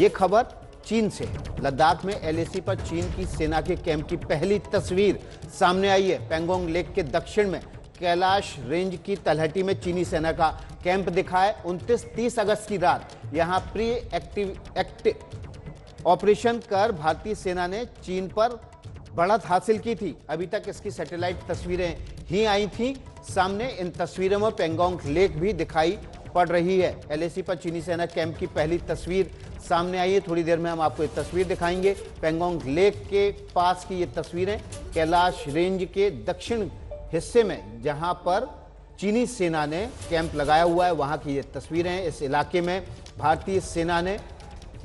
ये खबर चीन से है। लद्दाख में एलएसी पर चीन की सेना के कैंप की पहली तस्वीर सामने आई है। पैंगोंग लेक के दक्षिण में कैलाश रेंज की तलहटी में चीनी सेना का कैंप दिखा है। 29-30 अगस्त की रात यहां प्री एक्टिव ऑपरेशन कर भारतीय सेना ने चीन पर बढ़त हासिल की थी। अभी तक इसकी सैटेलाइट तस्वीरें ही आई थी सामने। इन तस्वीरों में पैंगोंग लेक भी दिखाई पड़ रही है। एलएसी पर चीनी सेना कैंप की पहली तस्वीर सामने आई है। थोड़ी देर में हम आपको ये तस्वीर दिखाएंगे। पैंगोंग लेक के पास की ये तस्वीरें कैलाश रेंज के दक्षिण हिस्से में जहां पर चीनी सेना ने कैंप लगाया हुआ है, वहां की ये तस्वीरें हैं। इस इलाके में भारतीय सेना ने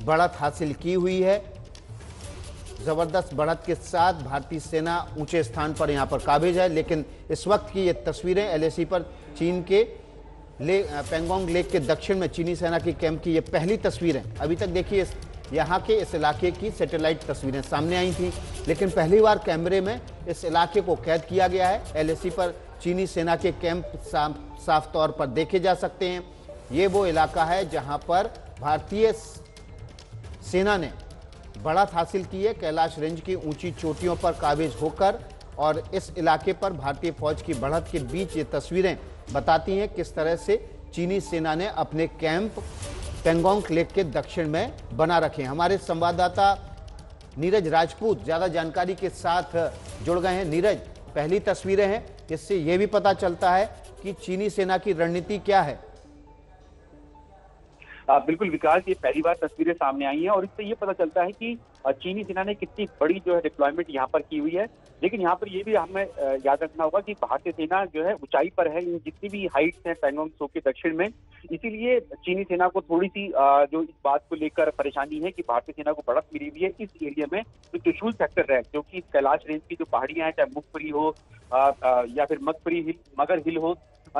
बढ़त हासिल की हुई है। जबरदस्त बढ़त के साथ भारतीय सेना ऊंचे स्थान पर यहां पर काबिज है। लेकिन इस वक्त की ये तस्वीरें एलएसी पर चीन के पैंगोंग लेक के दक्षिण में चीनी सेना की कैंप की ये पहली तस्वीरें। अभी तक देखिए यहाँ के इस इलाके की सैटेलाइट तस्वीरें सामने आई थी, लेकिन पहली बार कैमरे में इस इलाके को कैद किया गया है। एलएसी पर चीनी सेना के कैंप साफ तौर पर देखे जा सकते हैं। ये वो इलाका है जहाँ पर भारतीय सेना ने बढ़त हासिल की है कैलाश रेंज की ऊंची चोटियों पर काबिज होकर। और इस इलाके पर भारतीय फौज की बढ़त के बीच ये तस्वीरें बताती हैं किस तरह से चीनी सेना ने अपने कैंप पैंगोंग लेक के दक्षिण में बना रखे हैं। हमारे संवाददाता नीरज राजपूत ज़्यादा जानकारी के साथ जुड़ गए हैं। नीरज, पहली तस्वीरें हैं, इससे यह भी पता चलता है कि चीनी सेना की रणनीति क्या है। बिल्कुल विकास, ये पहली बार तस्वीरें सामने आई हैं और इससे ये पता चलता है कि चीनी सेना ने कितनी बड़ी जो है डिप्लॉयमेंट यहाँ पर की हुई है। लेकिन यहाँ पर ये भी हमें याद रखना होगा कि भारतीय सेना जो है ऊंचाई पर है, इन जितनी भी हाइट्स हैं पैंगोंग त्सो के दक्षिण में, इसीलिए चीनी सेना को थोड़ी सी जो इस बात को लेकर परेशानी है कि भारतीय सेना को बढ़त मिली हुई है इस एरिया में। तो त्रिशूल सेक्टर है, जो कि कैलाश रेंज की जो पहाड़ियां हैं, चाहे मुखपरी हो या फिर मगपरी हिल, मगर हिल हो,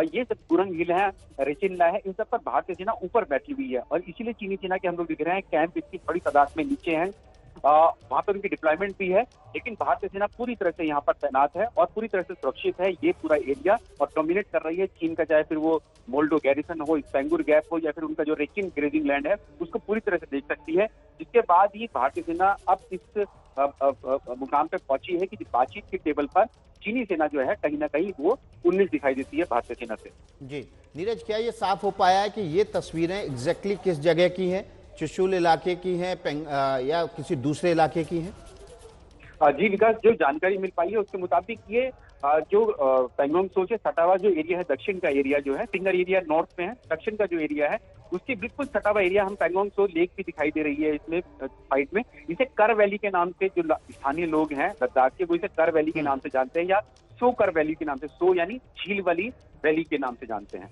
ये सब गुरंग हिल है, रेचिनला है, इन सब पर भारतीय सेना ऊपर बैठी हुई है और इसीलिए चीनी सेना के हम लोग दिख रहे हैं कैंप इसकी बड़ी तादाद में नीचे हैं। वहां पर उनकी डिप्लॉयमेंट भी है, लेकिन भारतीय सेना पूरी तरह से यहाँ पर तैनात है और पूरी तरह से सुरक्षित है ये पूरा एरिया और डोमिनेट कर रही है चीन का, चाहे फिर वो मोल्डो गैरिसन हो, स्पेंगुर गैप हो या फिर उनका जो रेकिन ग्रेजिंग लैंड है, उसको पूरी तरह से देख सकती है। जिसके बाद ही भारतीय सेना अब इस मुकाम पे पहुंची है कि बातचीत के टेबल पर चीनी सेना जो है कहीं ना कहीं वो 19 दिखाई देती है भारतीय सेना से। जी नीरज, क्या ये साफ हो पाया है कि ये तस्वीरें एग्जैक्टली किस जगह की हैं? त्रिशूल इलाके की हैं या किसी दूसरे इलाके की हैं? जी विकास, जो जानकारी मिल पाई है उसके मुताबिक ये जो पैंगोंग त्सो से सटा हुआ जो एरिया है, दक्षिण का एरिया जो है, फिंगर एरिया नॉर्थ में है, दक्षिण का जो एरिया है उसके बिल्कुल सटा हुआ एरिया, हम पैंगोंग त्सो लेक भी दिखाई दे रही है इसमें साइड में। इसे कर वैली के नाम से जो स्थानीय लोग हैं लद्दाख के, वो इसे कर वैली के नाम से जानते हैं या सो कर वैली के नाम से, सो यानी झील वाली वैली के नाम से जानते हैं।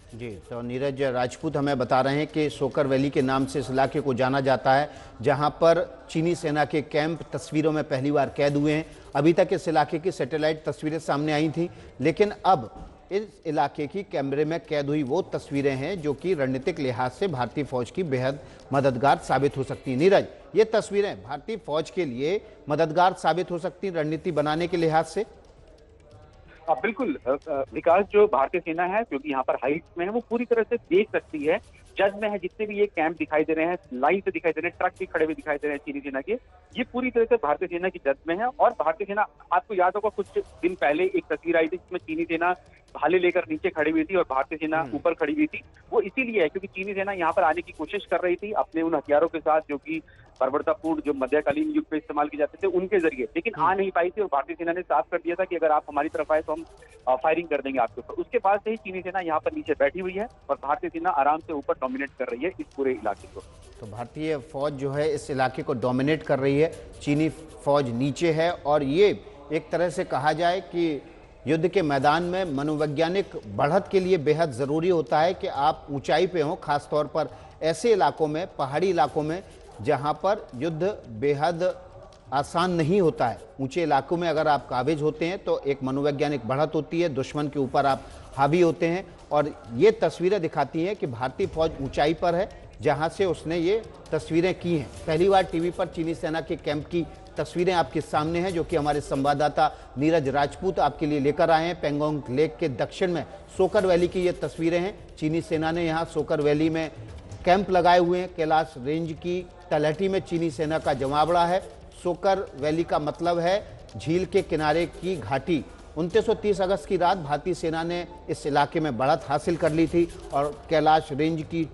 जी, तो नीरज राजपूत हमें बता रहे हैं कि सोकर वैली के नाम से इस इलाके को जाना जाता है, जहां पर चीनी सेना के कैंप तस्वीरों में पहली बार कैद हुए हैं। अभी तक इस इलाके की सैटेलाइट तस्वीरें सामने आई थी, लेकिन अब इस इलाके की कैमरे में कैद हुई वो तस्वीरें हैं जो कि रणनीतिक लिहाज से भारतीय फौज की बेहद मददगार साबित हो सकती हैं। नीरज, ये तस्वीरें भारतीय फौज के लिए मददगार साबित हो सकती हैं रणनीति बनाने के लिहाज से? बिल्कुल विकास, जो भारतीय सेना है जो कि यहाँ पर हाइट्स में है, वो पूरी तरह से देख सकती है। जद में है जितने भी ये कैंप दिखाई दे रहे हैं, लाइन से दिखाई दे रहे हैं, ट्रक भी खड़े हुए दिखाई दे रहे हैं चीनी सेना के, ये पूरी तरह से भारतीय सेना की जद में है। और भारतीय सेना, आपको याद होगा कुछ दिन पहले एक तस्वीर आई थी जिसमें चीनी सेना भाले लेकर नीचे खड़ी हुई थी और भारतीय सेना ऊपर खड़ी हुई थी। वो इसीलिए है क्योंकि चीनी सेना यहाँ पर आने की कोशिश कर रही थी अपने उन हथियारों के साथ जो कि बर्बरतापूर्ण जो मध्यकालीन युग में इस्तेमाल किए जाते थे उनके जरिए, लेकिन आ नहीं पाई थी और भारतीय सेना ने साफ कर दिया था कि अगर आप हमारी तरफ आए तो हम फायरिंग कर देंगे आपके ऊपर। उसके बाद से ही चीनी सेना यहाँ पर नीचे बैठी हुई है और भारतीय सेना आराम से ऊपर डोमिनेट कर रही है इस पूरे इलाके को। तो भारतीय फौज जो है इस इलाके को डोमिनेट कर रही है, चीनी फौज नीचे है। और ये एक तरह से कहा जाए कि युद्ध के मैदान में मनोवैज्ञानिक बढ़त के लिए बेहद ज़रूरी होता है कि आप ऊंचाई पे हों, खासतौर पर ऐसे इलाकों में, पहाड़ी इलाकों में जहां पर युद्ध बेहद आसान नहीं होता है। ऊंचे इलाकों में अगर आप काबिज होते हैं तो एक मनोवैज्ञानिक बढ़त होती है, दुश्मन के ऊपर आप हावी होते हैं। और ये तस्वीरें दिखाती हैं कि भारतीय फौज ऊंचाई पर है जहां से उसने ये तस्वीरें की हैं। पहली बार टीवी पर चीनी सेना के कैंप की तस्वीरें आपके सामने हैं, जो कि हमारे संवाददाता नीरज राजपूत आपके लिए लेकर आए हैं। पैंगोंग लेक के दक्षिण में सोकर वैली की ये तस्वीरें हैं। चीनी सेना ने यहाँ सोकर वैली में कैंप लगाए हुए हैं। कैलाश रेंज की तलहटी में चीनी सेना का जमावड़ा है। सोकर वैली का मतलब है झील के किनारे की घाटी। 2930 अगस्त की रात भारतीय सेना ने इस इलाके में बढ़त हासिल कर ली थी और कैलाश रेंज की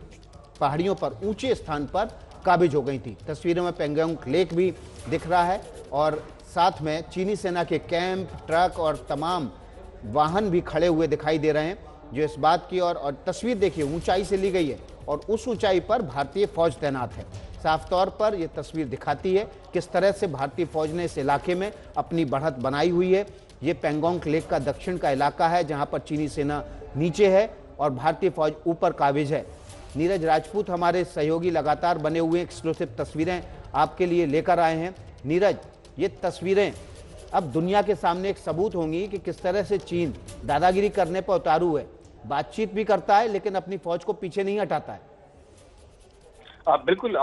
पहाड़ियों पर ऊंचे स्थान पर काबिज हो गई थी। तस्वीरों में पेंगोंग लेक भी दिख रहा है और साथ में चीनी सेना के कैंप, ट्रक और तमाम वाहन भी खड़े हुए दिखाई दे रहे हैं, जो इस बात की और तस्वीर देखिए ऊंचाई से ली गई है और उस ऊंचाई पर भारतीय फौज तैनात है। साफ तौर पर यह तस्वीर दिखाती है किस तरह से भारतीय फौज ने इस इलाके में अपनी बढ़त बनाई हुई है। ये पेंगोंग लेक का दक्षिण का इलाका है जहां पर चीनी सेना नीचे है और भारतीय फौज ऊपर काबिज है। नीरज राजपूत हमारे सहयोगी लगातार बने हुए एक्सक्लूसिव तस्वीरें आपके लिए लेकर आए हैं। नीरज, ये तस्वीरें अब दुनिया के सामने एक सबूत होंगी कि किस तरह से चीन दादागिरी करने पर उतारू है। बातचीत भी करता है लेकिन अपनी फौज को पीछे नहीं हटाता है। बिल्कुल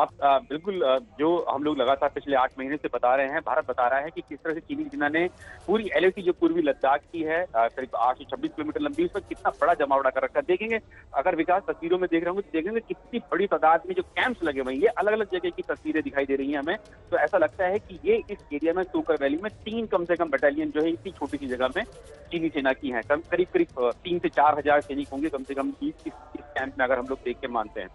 जो हम लोग लगातार पिछले 8 महीने से बता रहे हैं, भारत बता रहा है कि किस तरह से चीनी सेना ने पूरी एलएसी जो पूर्वी लद्दाख की है करीब 826 किलोमीटर लंबी, उस पर कितना बड़ा जमावड़ा कर रखा है। देखेंगे अगर विकास तस्वीरों में देख रहे होंगे तो देखेंगे कितनी बड़ी तादाद में जो कैंप्स लगे हुए हैं। ये अलग अलग जगह की तस्वीरें दिखाई दे रही है हमें, तो ऐसा लगता है कि ये इस एरिया में सोकर वैली में 3 कम से कम बटालियन जो है इतनी छोटी सी जगह में चीनी सेना की है। करीब 3 से 4 हजार सैनिक होंगे कम से कम इस कैंप में, अगर हम लोग देख के मानते हैं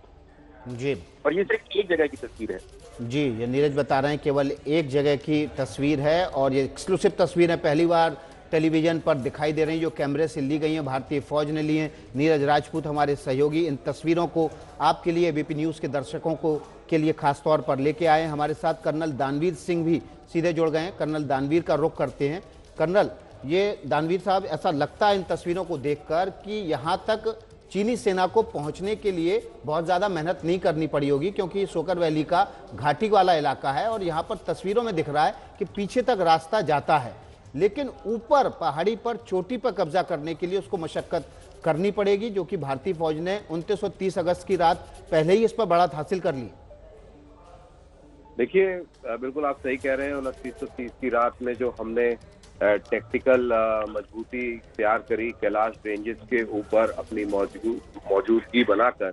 जी। और ये सिर्फ एक जगह की तस्वीर है। जी, ये नीरज बता रहे हैं केवल एक जगह की तस्वीर है और ये एक्सक्लूसिव तस्वीरें पहली बार टेलीविजन पर दिखाई दे रही हैं, जो कैमरे से ली गई हैं, भारतीय फौज ने ली हैं। नीरज राजपूत हमारे सहयोगी इन तस्वीरों को आपके लिए एबीपी न्यूज़ के दर्शकों को के लिए खास तौर पर लेके आए हैं। हमारे साथ कर्नल दानवीर सिंह भी सीधे जुड़ गए हैं। कर्नल दानवीर का रुख करते हैं। कर्नल, ये दानवीर साहब, ऐसा लगता है इन तस्वीरों को देखकर कि यहाँ तक चीनी सेना को पहुंचने के लिए बहुत ज़्यादा मेहनत नहीं करनी पड़ी होगी, क्योंकि सोकर वैली का घाटी वाला इलाका है और यहाँ पर तस्वीरों में दिख रहा है कि पीछे तक रास्ता जाता है, लेकिन ऊपर पहाड़ी पर चोटी पर कब्जा करने के लिए उसको मशक्कत करनी पड़ेगी, जो कि भारतीय फौज ने 2930 अगस्त की रात पहले ही इस पर बढ़त हासिल कर ली। देखिए, बिल्कुल आप सही कह रहे हैं। 2930 की रात में जो हमने टेक्टिकल मजबूती तैयार करी कैलाश रेंजेस के ऊपर अपनी मौजूदगी बनाकर,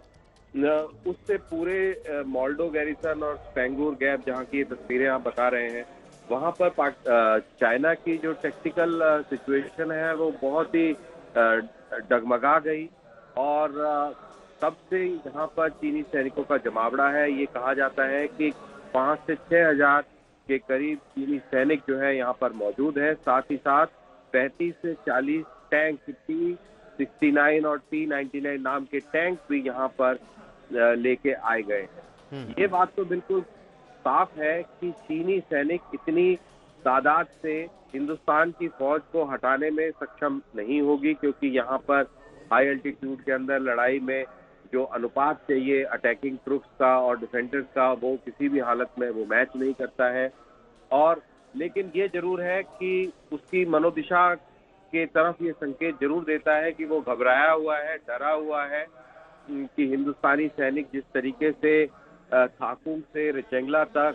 उससे पूरे मोल्डो गैरिसन और स्पेंगूर गैप, जहां की ये तस्वीरें आप बता रहे हैं, वहां पर चाइना की जो टेक्टिकल सिचुएशन है वो बहुत ही डगमगा गई और तब से यहाँ पर चीनी सैनिकों का जमावड़ा है। ये कहा जाता है कि 5 से 6 हजार के करीब चीनी सैनिक जो है यहाँ पर मौजूद है। साथ ही साथ 35 से 40 टैंक, T-69 और T-99 नाम के टैंक भी यहाँ पर लेके आए गए हैं। ये बात तो बिल्कुल साफ है कि चीनी सैनिक इतनी तादाद से हिंदुस्तान की फौज को हटाने में सक्षम नहीं होगी, क्योंकि यहाँ पर हाई एल्टीट्यूड के अंदर लड़ाई में जो अनुपात चाहिए अटैकिंग ट्रूप्स का और डिफेंडर्स का, वो किसी भी हालत में वो मैच नहीं करता है। और लेकिन ये जरूर है कि उसकी मनोदिशा के तरफ ये संकेत जरूर देता है कि वो घबराया हुआ है, डरा हुआ है कि हिंदुस्तानी सैनिक जिस तरीके से थाकुम से रिचेंगला तक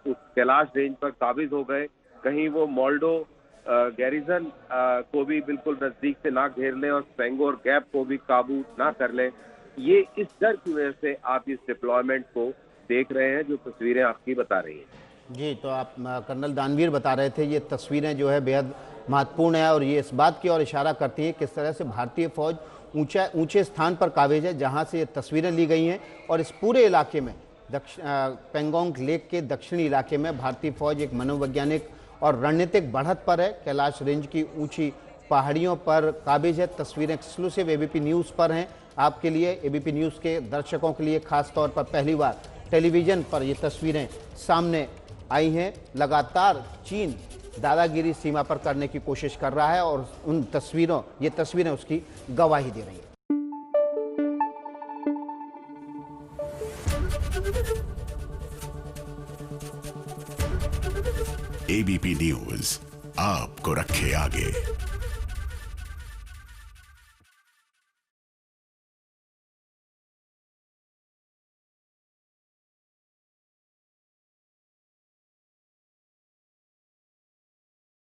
उस कैलाश रेंज पर काबिज हो गए, कहीं वो मोल्डो गैरिसन को भी बिल्कुल नजदीक से ना घेर लें और स्पेंगोर गैप को भी काबू ना कर लें। ये इस डर की वजह से आप इस डिप्लॉयमेंट को देख रहे हैं, जो तस्वीरें आपकी बता रही हैं। जी, तो आप कर्नल दानवीर बता रहे थे, ये तस्वीरें जो है बेहद महत्वपूर्ण है और ये इस बात की ओर इशारा करती है किस तरह से भारतीय फौज ऊंचे स्थान पर काबिज है, जहां से ये तस्वीरें ली गई हैं। और इस पूरे इलाके में पेंगोंग लेक के दक्षिणी इलाके में भारतीय फौज एक मनोवैज्ञानिक और रणनीतिक बढ़त पर है। कैलाश रेंज की ऊंची पहाड़ियों पर काबिज है। तस्वीरें एक्सक्लूसिव एबीपी न्यूज़ पर हैं आपके लिए, एबीपी न्यूज़ के दर्शकों के लिए खास तौर पर पहली बार टेलीविज़न पर ये तस्वीरें सामने आई हैं। लगातार चीन दादागिरी सीमा पर करने की कोशिश कर रहा है और ये तस्वीरें उसकी गवाही दे रही हैं। एबीपी न्यूज़ आपको रखे आगे।